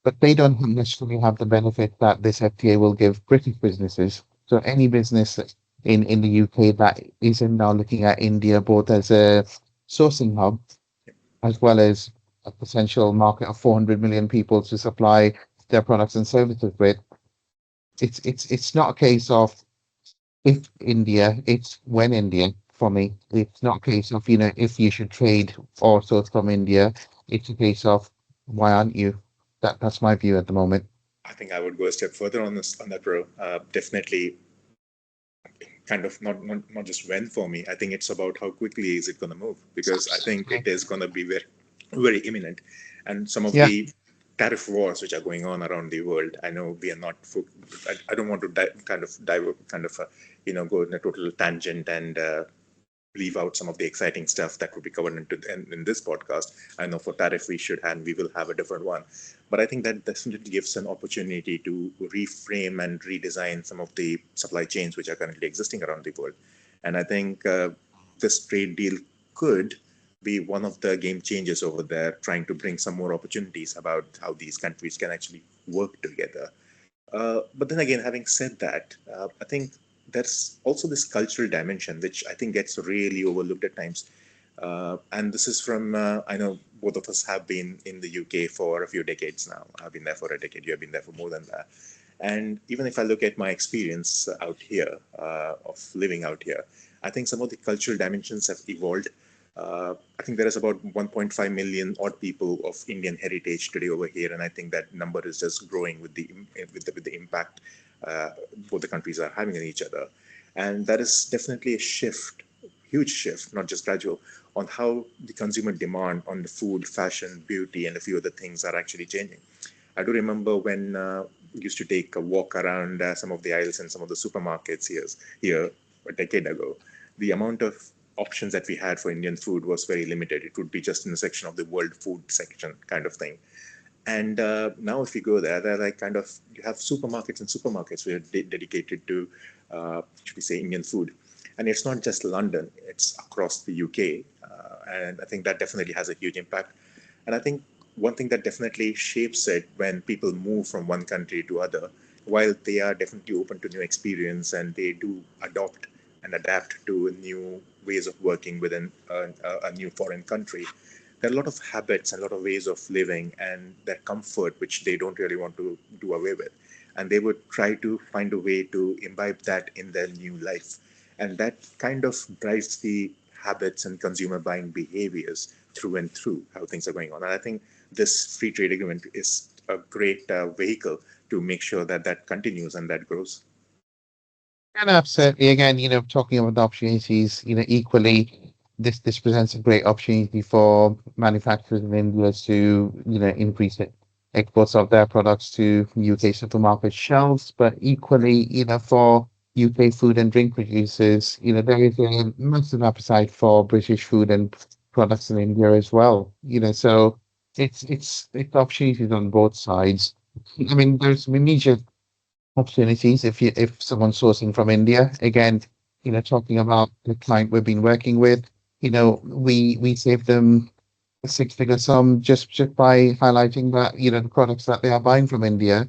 but they don't necessarily have the benefit that this FTA will give British businesses. So any business in the UK that isn't now looking at India both as a sourcing hub as well as a potential market of 400 million people to supply their products and services with, it's not a case of if India, it's when India for me. It's not a case of, if you should trade or source from India. It's a case of why aren't you? That's my view at the moment. I think I would go a step further on this on that, bro. Definitely, kind of not just when for me. I think it's about how quickly is it going to move, because I think it is going to be very imminent, and some of Yeah. the tariff wars which are going on around the world. I know we are not. I don't want to go in a total tangent and leave out some of the exciting stuff that would be covered in this podcast. I know for tariff we should and we will have a different one, but I think that definitely gives an opportunity to reframe and redesign some of the supply chains which are currently existing around the world. And I think this trade deal could be one of the game changers over there, trying to bring some more opportunities about how these countries can actually work together. But then again, having said that, I think there's also this cultural dimension, which I think gets really overlooked at times. And this is from, I know both of us have been in the UK for a few decades now. I've been there for a decade, you have been there for more than that. And even if I look at my experience out here, of living out here, I think some of the cultural dimensions have evolved. I think there is about 1.5 million odd people of Indian heritage today over here, and I think that number is just growing with the impact both the countries are having on each other, and that is definitely a shift, huge shift, not just gradual, on how the consumer demand on the food, fashion, beauty, and a few other things are actually changing. I do remember when we used to take a walk around some of the aisles in some of the supermarkets here a decade ago. The amount of options that we had for Indian food was very limited. It would be just in the section of the world food section kind of thing. And now, if you go there, they're like kind of you have supermarkets and supermarkets where dedicated to, should we say, Indian food. And it's not just London; it's across the UK, and I think that definitely has a huge impact. And I think one thing that definitely shapes it when people move from one country to other, while they are definitely open to new experience and they do adopt and adapt to new ways of working within a new foreign country, there are a lot of habits and a lot of ways of living and their comfort which they don't really want to do away with, and they would try to find a way to imbibe that in their new life, and that kind of drives the habits and consumer buying behaviors through and through how things are going on. And I think this free trade agreement is a great vehicle to make sure that that continues and that grows. And absolutely, again, talking about the opportunities, equally, this presents a great opportunity for manufacturers in India to, increase it, exports of their products to UK supermarket shelves. But equally, for UK food and drink producers, there is a massive appetite for British food and products in India as well. So it's opportunities on both sides. I mean, there's immediate opportunities if someone's sourcing from India. Again, talking about the client we've been working with, we save them a six-figure sum just by highlighting that, the products that they are buying from India,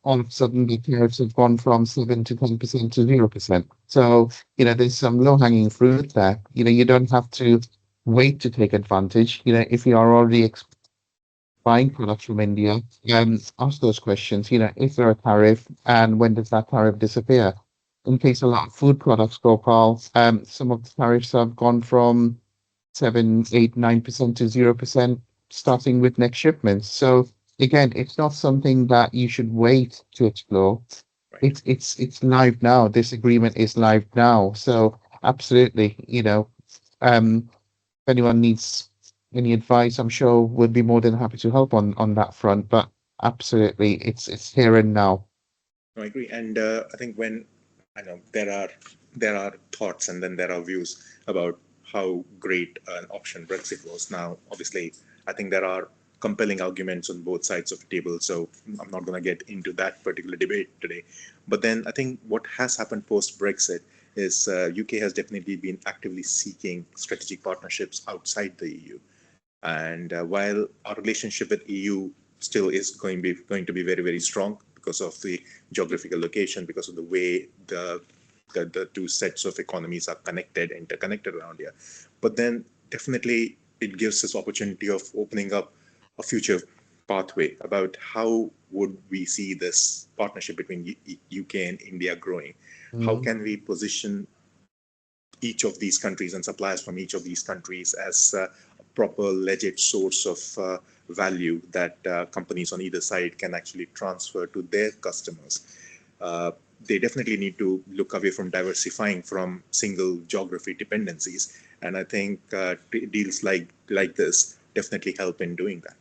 all of a sudden the tariffs have gone from 7 to 10% to 0%. So, there's some low-hanging fruit there. You don't have to wait to take advantage. If you are already buying products from India, ask those questions. Is there a tariff and when does that tariff disappear? In case a lot of food products go, Carl, some of the tariffs have gone from 7, 8, 9% to 0%, starting with next shipments. So again, it's not something that you should wait to explore. Right. It's live now. This agreement is live now. So absolutely, if anyone needs any advice, I'm sure we'd be more than happy to help on that front. But absolutely, it's here and now. No, I agree, and I think when I know there are thoughts and then there are views about how great an option Brexit was. Now, obviously, I think there are compelling arguments on both sides of the table, so I'm not going to get into that particular debate today. But then I think what has happened post Brexit is UK has definitely been actively seeking strategic partnerships outside the EU. And while our relationship with EU still is going to be very, very strong because of the geographical location, because of the way the two sets of economies are interconnected around here. But then definitely it gives us opportunity of opening up a future pathway about how would we see this partnership between UK and India growing. How Mm. can we position each of these countries and suppliers from each of these countries as a proper legit source of value that companies on either side can actually transfer to their customers. Uh, they definitely need to look away from diversifying from single geography dependencies, and I think deals like this definitely help in doing that.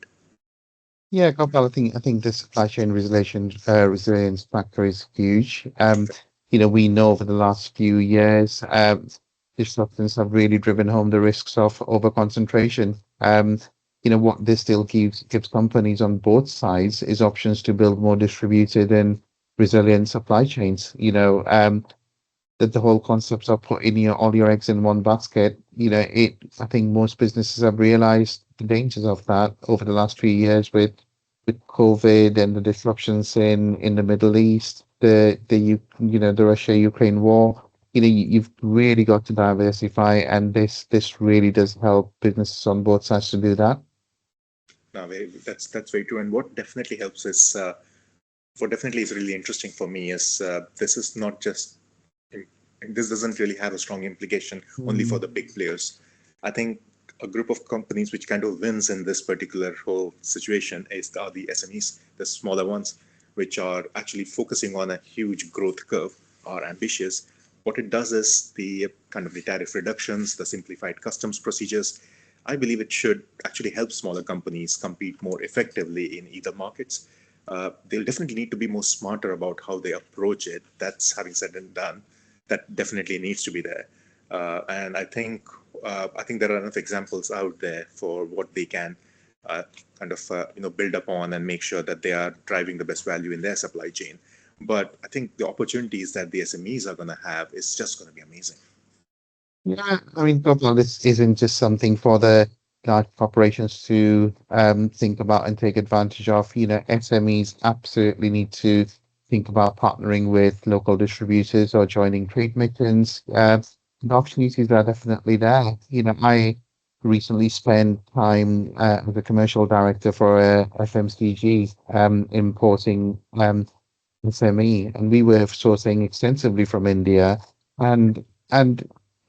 Yeah, Gopal, I think the supply chain resilience factor is huge. We know over the last few years, disruptions have really driven home the risks of over concentration. What this still gives companies on both sides is options to build more distributed and resilient supply chains. That the whole concept of putting all your eggs in one basket, I think most businesses have realized the dangers of that over the last few years with COVID and the disruptions in the Middle East, the Russia-Ukraine war. You've really got to diversify, and this really does help businesses on both sides to do that. Now, that's very true. And what definitely helps is what definitely is really interesting for me is this is not just this doesn't really have a strong implication only for Mm. the big players. I think a group of companies which kind of wins in this particular whole situation are the SMEs, the smaller ones, which are actually focusing on a huge growth curve, are ambitious. What it does is the kind of the tariff reductions, the simplified customs procedures. I believe it should actually help smaller companies compete more effectively in either markets. They'll definitely need to be more smarter about how they approach it. That's having said and done. That definitely needs to be there. And I think there are enough examples out there for what they can uh, kind of build upon and make sure that they are driving the best value in their supply chain. But I think the opportunities that the SMEs are going to have is just going to be amazing. Yeah, I mean, Gopal, this isn't just something for the large corporations to think about and take advantage of. SMEs absolutely need to think about partnering with local distributors or joining trade missions. The opportunities are definitely there. I recently spent time as a commercial director for a FMCG importing SME, and we were sourcing extensively from India. And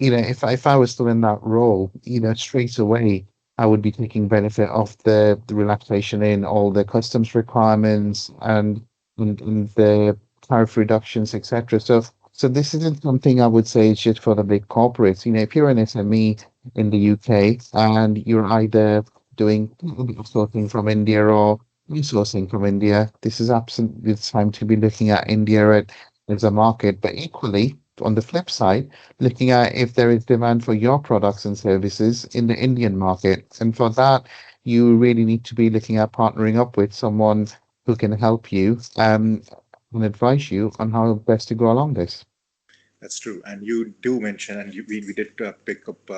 if I was still in that role, straight away I would be taking benefit of the relaxation in all the customs requirements and the tariff reductions, etc. So this isn't something I would say is just for the big corporates. If you're an SME in the UK and you're either doing sourcing from India or resourcing from India, this is absolutely the time to be looking at as a market. But equally, on the flip side, looking at if there is demand for your products and services in the Indian market. And for that, you really need to be looking at partnering up with someone who can help you and advise you on how best to go along this. That's true. And you do mention, and we did pick up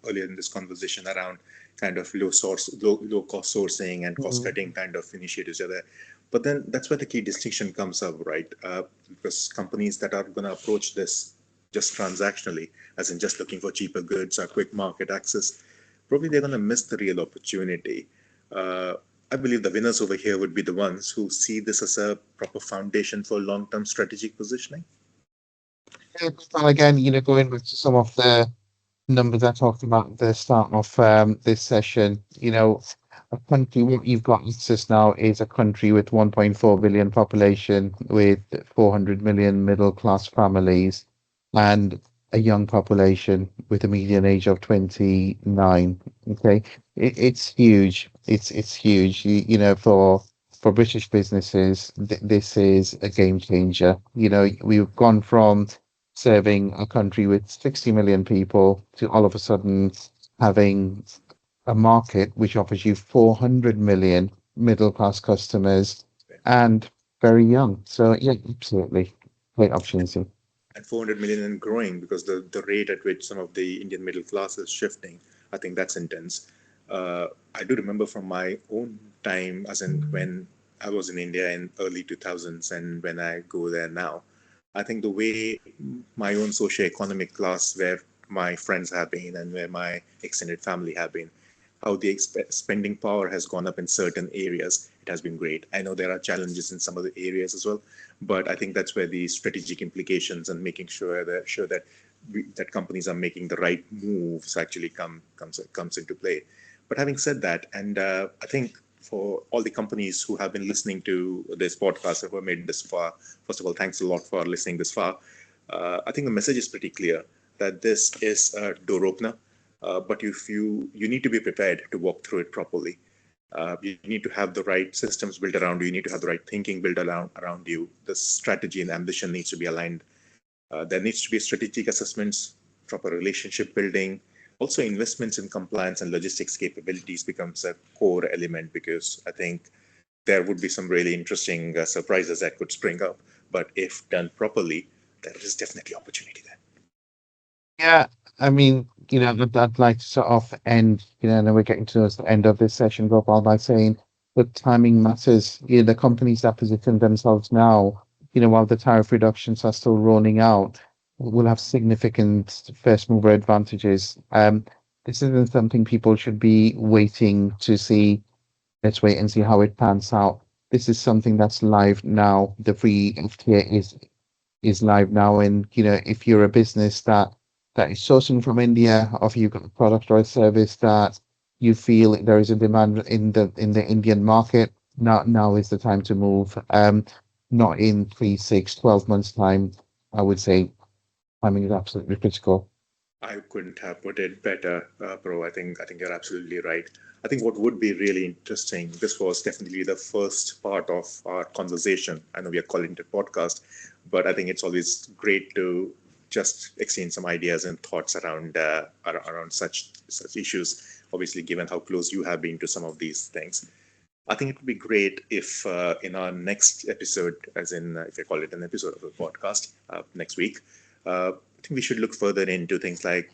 earlier in this conversation around kind of low cost sourcing and cost Mm. cutting kind of initiatives are there. But then that's where the key distinction comes up, right? Because companies that are going to approach this just transactionally, as in just looking for cheaper goods or quick market access, probably they're going to miss the real opportunity. Uh, I believe the winners over here would be the ones who see this as a proper foundation for long term strategic positioning. And again, going back to some of the numbers I talked about at the start of this session, a country, what you've got access now is a country with 1.4 billion population, with 400 million middle class families, and a young population with a median age of 29. Okay, it's huge. It's huge. For British businesses, this is a game changer. We've gone from serving a country with 60 million people to all of a sudden having a market which offers you 400 million middle class customers and very young. So, yeah, absolutely. Great opportunity. And 400 million and growing because the rate at which some of the Indian middle class is shifting, I think that's intense. I do remember from my own time, as in when I was in India in early 2000s, and when I go there now, I think the way my own socio-economic class, where my friends have been and where my extended family have been, how the spending power has gone up in certain areas, it has been great. I know there are challenges in some of the areas as well, but I think that's where the strategic implications and making sure that that companies are making the right moves actually comes into play. But having said that, and I think for all the companies who have been listening to this podcast, who have made this far, first of all, thanks a lot for listening this far. I think the message is pretty clear that this is a door opener, but if you need to be prepared to walk through it properly. You need to have the right systems built around you. You need to have the right thinking built around you. The strategy and ambition needs to be aligned. There needs to be strategic assessments, proper relationship building. Also, investments in compliance and logistics capabilities becomes a core element, because I think there would be some really interesting surprises that could spring up. But if done properly, there is definitely opportunity there. Yeah, I mean, I'd like to sort of end, and we're getting to the end of this session, Gopal, by saying that timing matters. The companies that position themselves now, while the tariff reductions are still rolling out, will have significant first mover advantages. This isn't something people should be waiting to see. Let's wait and see how it pans out. This is something that's live now. The free FTA is live now, and if you're a business that is sourcing from India, or if you've got a product or a service that you feel there is a demand in the Indian market, now is the time to move. Not in 3, 6, 12 months time. I would say timing is absolutely critical. I couldn't have put it better, bro. I think you're absolutely right. I think what would be really interesting. This was definitely the first part of our conversation. I know we are calling it a podcast, but I think it's always great to just exchange some ideas and thoughts around such issues. Obviously, given how close you have been to some of these things, I think it would be great if in our next episode, as in if I call it an episode of the podcast next week, I think we should look further into things like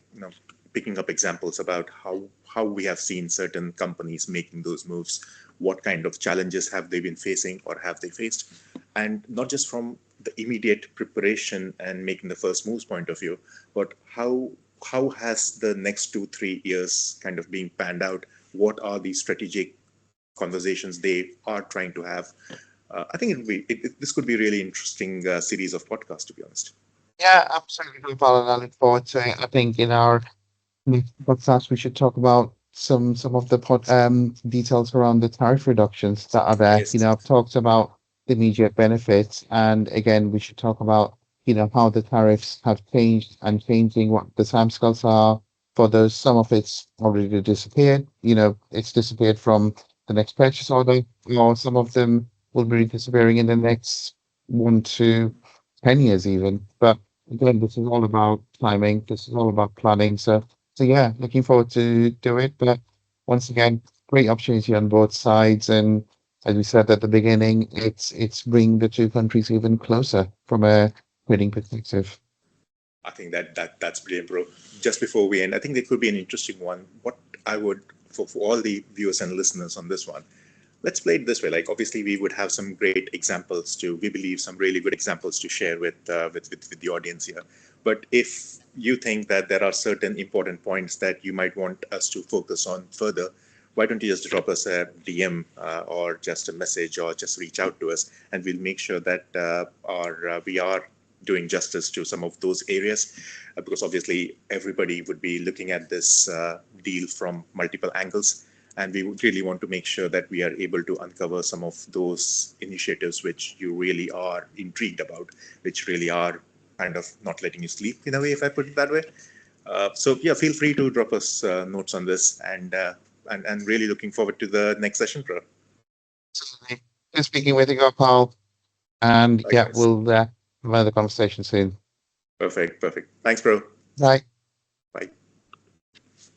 picking up examples about how we have seen certain companies making those moves, what kind of challenges have they been facing or have they faced, and not just from the immediate preparation and making the first moves point of view, but how has the next 2 3 years kind of being panned out? What are the strategic conversations they are trying to have? I think this could be a really interesting series of podcasts, to be honest. Yeah, absolutely, Paul, and I look forward to it. I think in our next podcast we should talk about some of the details around the tariff reductions that are there. Yes. I've talked about the immediate benefits, and again, we should talk about how the tariffs have changed and changing what the timescales are for those. Some of it's already disappeared. It's disappeared from the next purchase order, or some of them will be disappearing in the next 1 to 10 years even. But again, this is all about timing. This is all about planning. So yeah, looking forward to do it. But once again, great opportunity on both sides. And as we said at the beginning, it's bringing the two countries even closer from a trading perspective. I think that's brilliant, bro. Just before we end, I think there could be an interesting one. What I would for all the viewers and listeners on this one, let's play it this way. Like obviously, we would have some great examples to. We believe some really good examples to share with the audience here. But if you think that there are certain important points that you might want us to focus on further, why don't you just drop us a DM or just a message or just reach out to us, and we'll make sure that we are doing justice to some of those areas, because obviously everybody would be looking at this deal from multiple angles, and we would really want to make sure that we are able to uncover some of those initiatives which you really are intrigued about, which really are kind of not letting you sleep in a way, if I put it that way. So yeah, feel free to drop us notes on this, and really looking forward to the next session, bro. Absolutely. Good speaking with you, Paul. And yeah, Likewise. we'll have another conversation soon. Perfect. Thanks, bro. Bye. Bye.